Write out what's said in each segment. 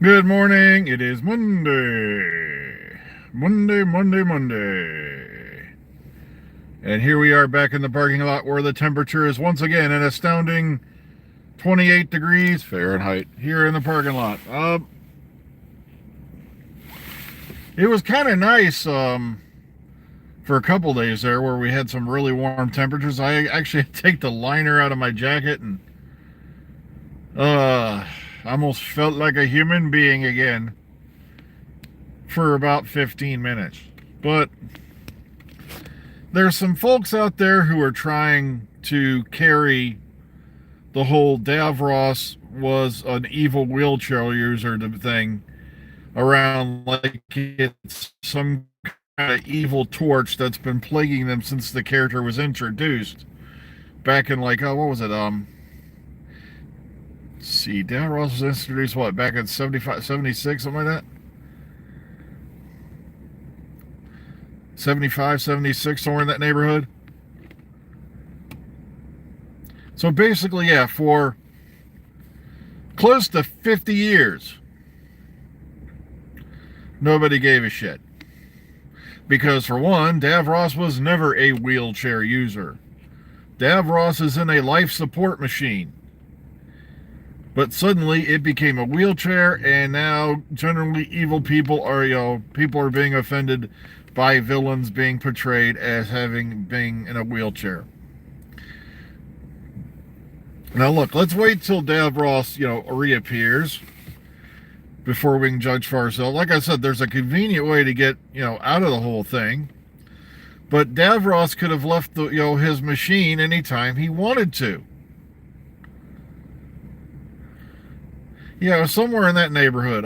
Good morning. It is Monday. Monday. And here we are back in the parking lot where the temperature is once again an astounding 28 degrees Fahrenheit here in the parking lot. It was kind of nice for a couple days there where we had some really warm temperatures. I actually take the liner out of my jacket and uh, almost felt like a human being again for about 15 minutes. But there's some folks out there who are trying to carry the whole Davros was an evil wheelchair user thing around like it's some kind of evil torch that's been plaguing them since the character was introduced back in like, oh, what was it? Let's see, Davros was introduced what, back in 75, 76, something like that? 75, 76, somewhere in that neighborhood. So basically, yeah, for close to 50 years, nobody gave a shit. Because for one, Davros was never a wheelchair user. Davros is in a life support machine. But suddenly it became a wheelchair, and now generally evil people are being offended by villains being portrayed as being in a wheelchair. Now look, let's wait till Davros, reappears before we can judge for ourselves. Like I said, there's a convenient way to get, out of the whole thing. But Davros could have left his machine anytime he wanted to. Yeah, somewhere in that neighborhood.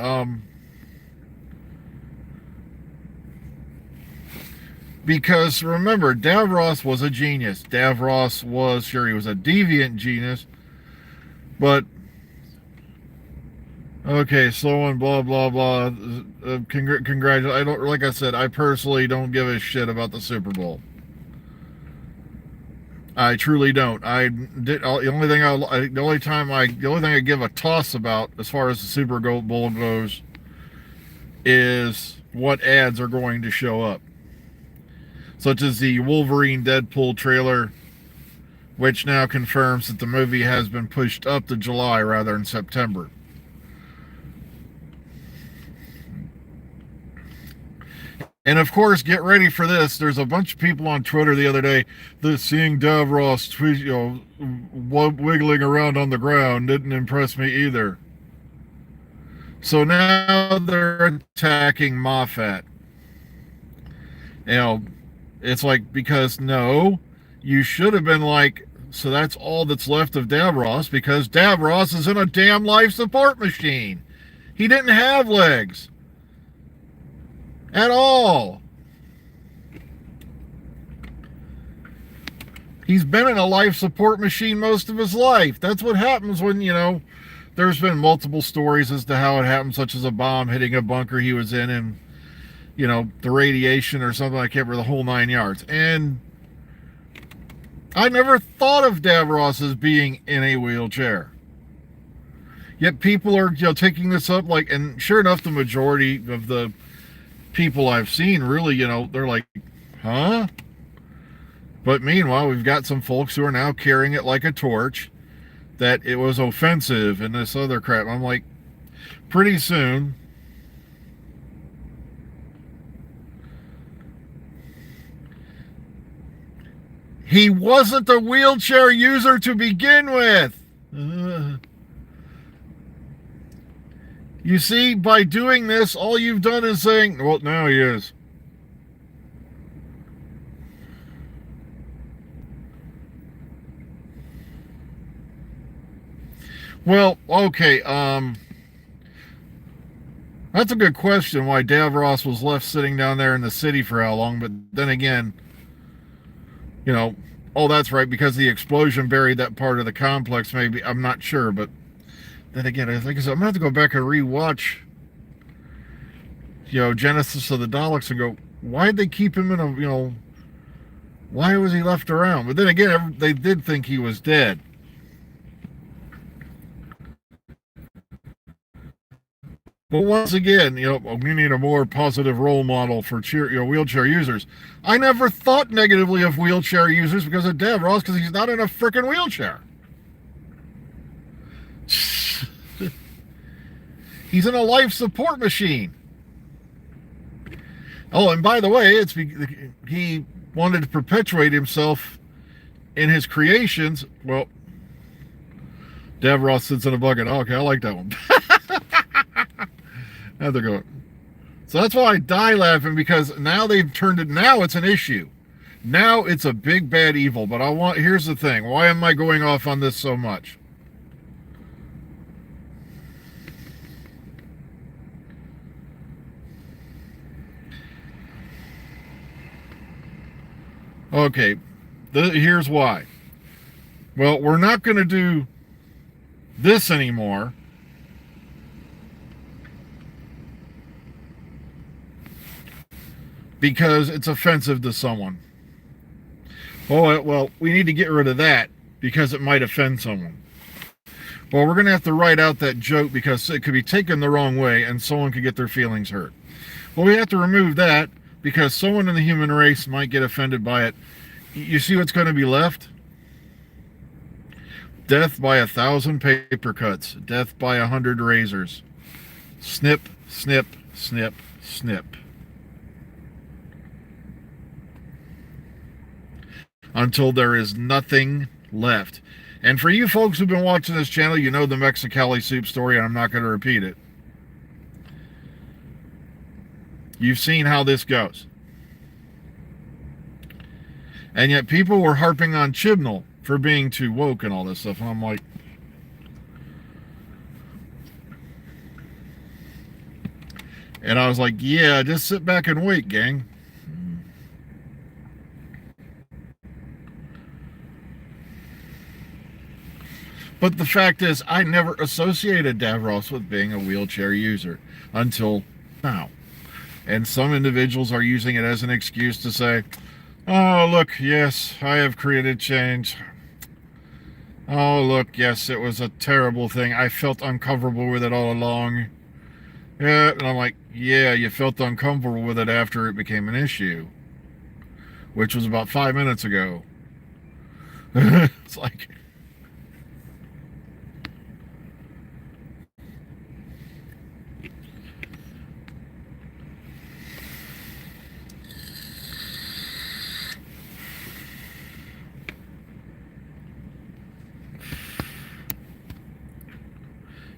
Because remember, Davros was a genius. Davros was, sure, he was a deviant genius, but okay, so on, blah blah blah. Congratulations. I don't, like I said, I personally don't give a shit about the Super Bowl. I truly don't. The only thing I give a toss about as far as the Super Bowl goes is what ads are going to show up, such as the Wolverine Deadpool trailer, which now confirms that the movie has been pushed up to July rather than September. And of course, get ready for this. There's a bunch of people on Twitter the other day that seeing Davros wiggling around on the ground didn't impress me either. So now they're attacking Moffat. It's like, because no, you should have been like, so that's all that's left of Davros, because Davros is in a damn life support machine. He didn't have legs at all. He's been in a life support machine most of his life. That's what happens when, there's been multiple stories as to how it happened, such as a bomb hitting a bunker he was in and, the radiation or something. I can't remember, the whole 9 yards. And I never thought of Davros as being in a wheelchair. Yet people are, taking this up like, and sure enough, the majority of the people I've seen really, they're like, huh? But meanwhile, we've got some folks who are now carrying it like a torch, that it was offensive and this other crap. I'm like, pretty soon, he wasn't a wheelchair user to begin with. You see, by doing this, all you've done is saying, well, now he is. Well, okay, that's a good question why Davros was left sitting down there in the city for how long, but then again, oh, that's right, because the explosion buried that part of the complex, maybe. I'm not sure, but then again, I think I'm going to have to go back and rewatch, Genesis of the Daleks and go, why'd they keep him in a, why was he left around? But then again, they did think he was dead. But once again, we need a more positive role model for wheelchair users. I never thought negatively of wheelchair users because of Davros, because he's not in a freaking wheelchair. He's in a life support machine. Oh, and by the way, he wanted to perpetuate himself in his creations. Well, Davros sits in a bucket. Okay, I like that one. Now they're going. So that's why I die laughing, because now they've turned it. Now it's an issue. Now it's a big bad evil. But here's the thing. Why am I going off on this so much? Okay, here's why. Well, we're not going to do this anymore. Because it's offensive to someone. Oh, well, we need to get rid of that because it might offend someone. Well, we're going to have to write out that joke because it could be taken the wrong way and someone could get their feelings hurt. Well, we have to remove that because someone in the human race might get offended by it. You see what's going to be left? Death by 1,000 paper cuts. Death by 100 razors. Snip, snip, snip, snip. Until there is nothing left. And for you folks who've been watching this channel, you know the Mexicali soup story, and I'm not going to repeat it. You've seen how this goes. And yet people were harping on Chibnall for being too woke and all this stuff. And I'm like, and I was like, yeah, just sit back and wait, gang. But the fact is, I never associated Davros with being a wheelchair user until now. And some individuals are using it as an excuse to say, oh, look, yes, I have created change. Oh, look, yes, it was a terrible thing. I felt uncomfortable with it all along. Yeah, and I'm like, yeah, you felt uncomfortable with it after it became an issue, which was about 5 minutes ago. It's like...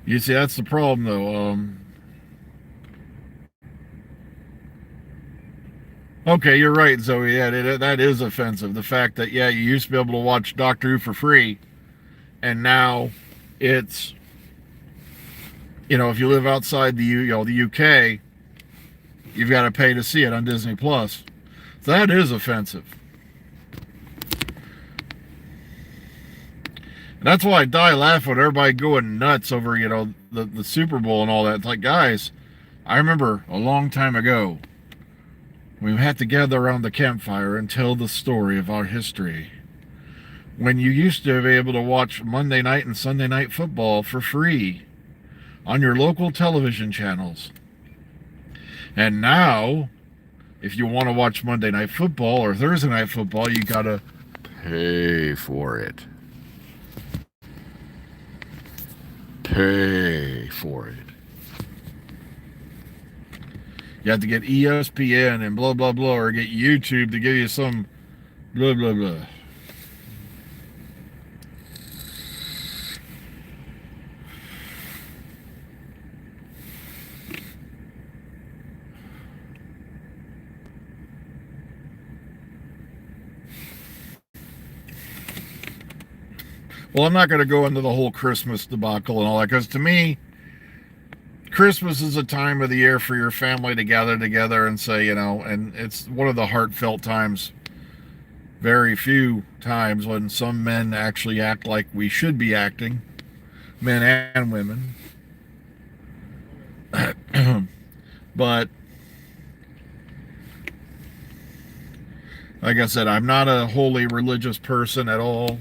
You see, that's the problem, though. Okay, you're right, Zoe. Yeah, that is offensive. The fact that, yeah, you used to be able to watch Doctor Who for free, and now it's, if you live outside the UK, you've got to pay to see it on Disney Plus. So that is offensive. And that's why I die laughing when everybody going nuts over, the Super Bowl and all that. It's like, guys, I remember a long time ago, we had to gather around the campfire and tell the story of our history. When you used to be able to watch Monday night and Sunday night football for free on your local television channels. And now, if you want to watch Monday night football or Thursday night football, you gotta pay for it. Pay for it. You have to get ESPN and blah, blah, blah, or get YouTube to give you some blah, blah, blah. Well, I'm not going to go into the whole Christmas debacle and all that, because to me, Christmas is a time of the year for your family to gather together and say, and it's one of the heartfelt times, very few times when some men actually act like we should be acting, men and women. But, like I said, I'm not a wholly religious person at all.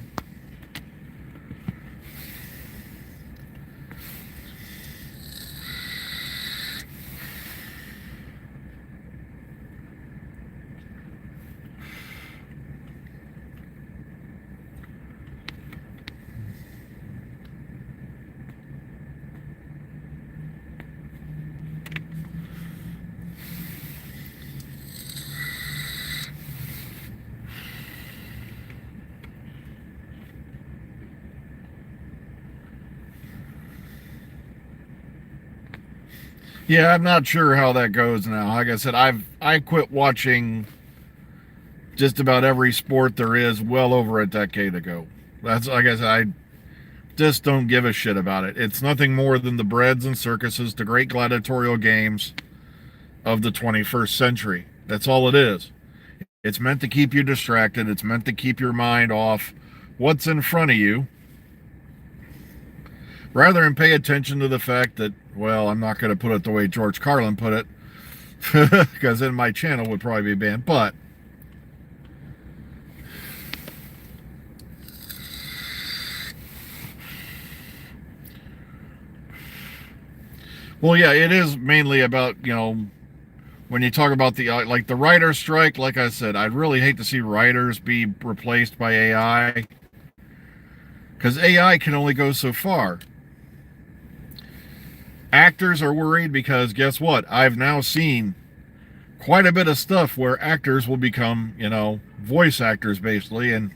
Yeah, I'm not sure how that goes now. Like I said, I quit watching just about every sport there is well over a decade ago. That's like I said, I just don't give a shit about it. It's nothing more than the breads and circuses, the great gladiatorial games of the 21st century. That's all it is. It's meant to keep you distracted. It's meant to keep your mind off what's in front of you, rather than pay attention to the fact that, well, I'm not going to put it the way George Carlin put it, because then my channel would probably be banned. But well, yeah, it is mainly about, when you talk about the like the writer strike. Like I said, I'd really hate to see writers be replaced by AI, because AI can only go so far. Actors are worried because guess what? I've now seen quite a bit of stuff where actors will become, voice actors basically, and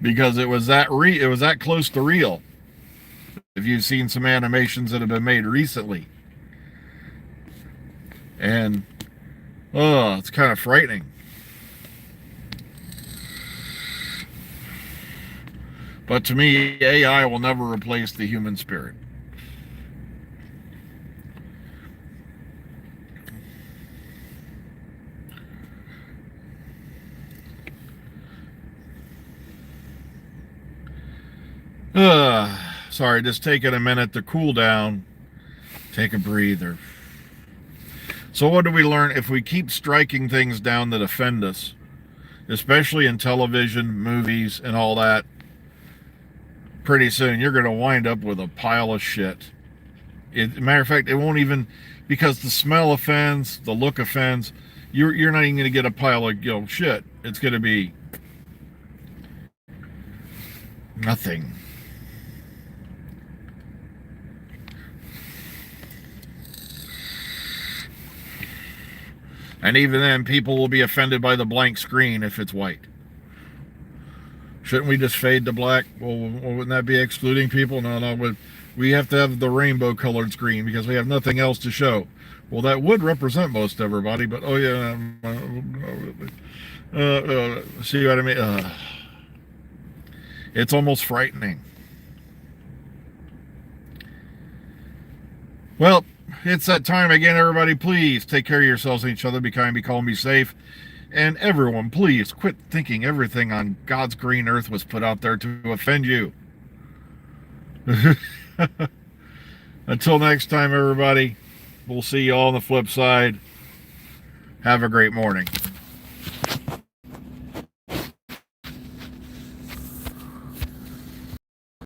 because it was that close to real. If you've seen some animations that have been made recently, and it's kind of frightening. But to me, AI will never replace the human spirit. Sorry, just taking a minute to cool down, take a breather. So what do we learn? If we keep striking things down that offend us, especially in television, movies, and all that, pretty soon you're going to wind up with a pile of shit. Matter of fact, it won't even, because the smell offends, the look offends, you're not even going to get a pile of shit. It's going to be nothing. And even then, people will be offended by the blank screen if it's white. Shouldn't we just fade to black? Well, wouldn't that be excluding people? No. We have to have the rainbow colored screen because we have nothing else to show. Well, that would represent most everybody, but oh yeah, see what I mean? It's almost frightening. Well, it's that time again, everybody. Please take care of yourselves and each other. Be kind, be calm, be safe. And everyone, please quit thinking everything on God's green earth was put out there to offend you. Until next time, everybody, we'll see you all on the flip side. Have a great morning.